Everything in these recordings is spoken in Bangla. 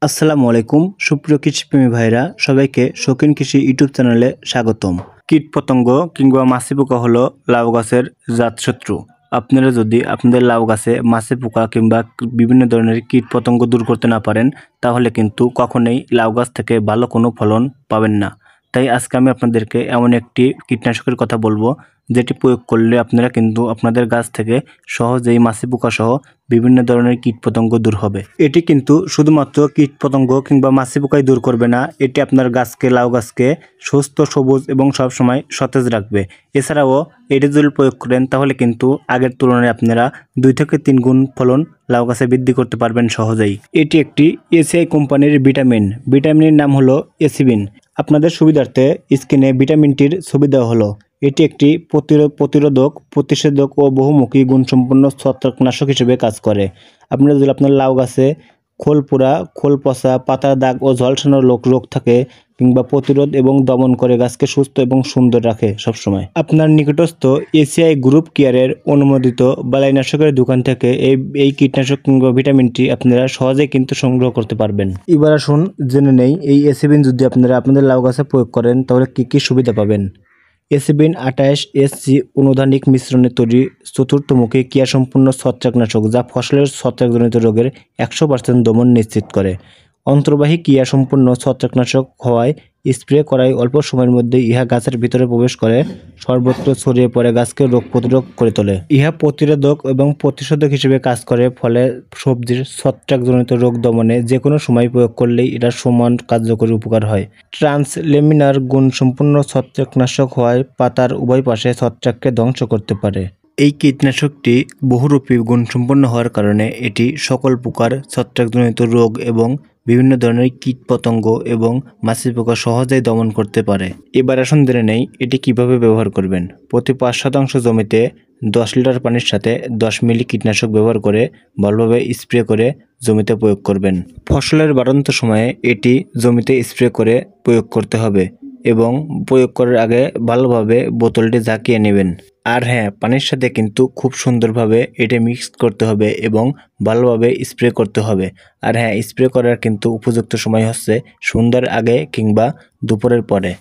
আসসালামু আলাইকুম সুপ্রিয় কৃষিপ্রেমী ভাইরা সবাইকে শৌখিন কৃষি ইউটিউব চ্যানেলে স্বাগতম। কীটপতঙ্গ কিংবা মাছি পোকা হলো লাউ গাছের জাতশত্রু। আপনারা যদি আপনাদের লাউ গাছে মাছি পোকা কিংবা বিভিন্ন ধরনের কীটপতঙ্গ দূর করতে না পারেন তাহলে কিন্তু কখনোই লাউ গাছ থেকে ভালো কোনো ফলন পাবেন না। তাই আজকে আমি আপনাদেরকে এমন একটি কীটনাশকের কথা বলবো যেটি প্রয়োগ করলে আপনারা কিন্তু আপনাদের গাছ থেকে সহজেই মাছি পোকা সহ বিভিন্ন ধরনের কীটপতঙ্গ দূর হবে। এটি কিন্তু শুধুমাত্র কীটপতঙ্গ কিংবা মাছি পোকাই দূর করবে না, এটি আপনার গাছকে লাউ গাছকে সুস্থ সবুজ এবং সবসময় সতেজ রাখবে। এছাড়াও এটি যদি প্রয়োগ করেন তাহলে কিন্তু আগের তুলনায় আপনারা 2 থেকে 3 গুণ ফলন লাউ গাছে বৃদ্ধি করতে পারবেন সহজেই। এটি একটি এসিআই কোম্পানির ভিটামিনের নাম হলো এসিবিন। আপনাদের সুবিধার্থে স্ক্রিনে ভিটামিনটির ছবি দেওয়া হলো। এটি একটি প্রতিরোধক, প্রতিষেধক ও বহুমুখী গুণসম্পন্ন ছত্রাকনাশক হিসেবে কাজ করে। আপনারা যদি আপনার লাউ গাছে খোল পোড়া, খোল পচা, পাতার দাগ ও ঝলসানো রোগ থাকে কিংবা প্রতিরোধ এবং দমন করে গাছকে সুস্থ এবং সুন্দর রাখে সবসময়। আপনার নিকটস্থ এসিআই গ্রুপ কেয়ারের অনুমোদিত বালাইনাশকের দোকান থেকে এই কীটনাশক কিংবা ভিটামিনটি আপনারা সহজেই কিন্তু সংগ্রহ করতে পারবেন। এবার আসুন জেনে নেই এই এসিবিন যদি আপনারা আপনাদের লাউ গাছে প্রয়োগ করেন তাহলে কী কী সুবিধা পাবেন। এসিবিন 28 এসসি অনুদানিক মিশ্রণে তৈরি চতুর্থমুখী ক্রিয়াসম্পন্ন ছত্রাকনাশক যা ফসলের ছত্রাকজনিত রোগের 100% দমন নিশ্চিত করে। অন্তর্বাহী ক্রিয়াসম্পন্ন ছত্রাকনাশক হওয়ায় স্প্রে করায় অল্প সময়ের মধ্যে ইহা গাছের ভিতরে প্রবেশ করে সর্বত্র ছড়িয়ে পড়ে গাছকে রোগ প্রতিরোধ করে তোলে। ইহা প্রতিরোধক এবং প্রতিষেধক হিসেবে কাজ করে, ফলে সবজির ছত্রাকজনিত রোগ দমনে যে কোনো সময় প্রয়োগ করলেই এটা সমান কার্যকরী উপকার হয়। ট্রান্সলেমিনার গুণসম্পন্ন ছত্রাকনাশক হওয়ায় পাতার উভয় পাশে ছত্রাককে ধ্বংস করতে পারে। এই কীটনাশকটি বহুরূপী গুণসম্পন্ন হওয়ার কারণে এটি সকল প্রকার ছত্রাকজনিত রোগ এবং বিভিন্ন ধরনের কীটপতঙ্গ এবং মাছি পোকা সহজেই দমন করতে পারে। এবার আসুন জেনে নেই এটি কিভাবে ব্যবহার করবেন। প্রতি 5% জমিতে 10 লিটার পানির সাথে 10 মিলি কীটনাশক ব্যবহার করে ভালোভাবে স্প্রে করে জমিতে প্রয়োগ করবেন। ফসলের বাড়ন্ত সময়ে এটি জমিতে স্প্রে করে প্রয়োগ করতে হবে এবং প্রয়োগ করার আগে ভালোভাবে বোতলটি ঝাঁকিয়ে নেবেন। আর হ্যাঁ, পানির সাথে কিন্তু খুব সুন্দরভাবে এটা মিক্স করতে হবে এবং ভালোভাবে স্প্রে করতে হবে। আর হ্যাঁ, স্প্রে করার কিন্তু উপযুক্ত সময় হচ্ছে সন্ধ্যার আগে কিংবা দুপুরের পরে।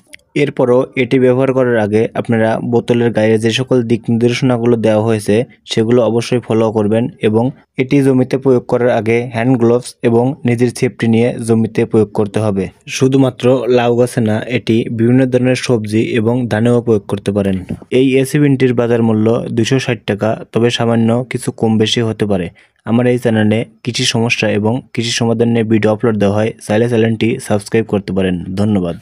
এরপরও এটি ব্যবহার করার আগে আপনারা বোতলের গায়ে যে সকল দিক নির্দেশনাগুলো দেওয়া হয়েছে সেগুলো অবশ্যই ফলো করবেন এবং এটি জমিতে প্রয়োগ করার আগে হ্যান্ড গ্লোভস এবং নিজের সেফটি নিয়ে জমিতে প্রয়োগ করতে হবে। শুধুমাত্র লাউ গাছে না, এটি বিভিন্ন ধরনের সবজি এবং ধানেও প্রয়োগ করতে পারেন। এই এসিবিনটির বাজার মূল্য 260 টাকা, তবে সামান্য কিছু কম বেশি হতে পারে। আমার এই চ্যানেলে কৃষি সমস্যা এবং কৃষি সমাধান নিয়ে ভিডিও আপলোড দেওয়া হয়, চাইলে চ্যানেলটি সাবস্ক্রাইব করতে পারেন। ধন্যবাদ।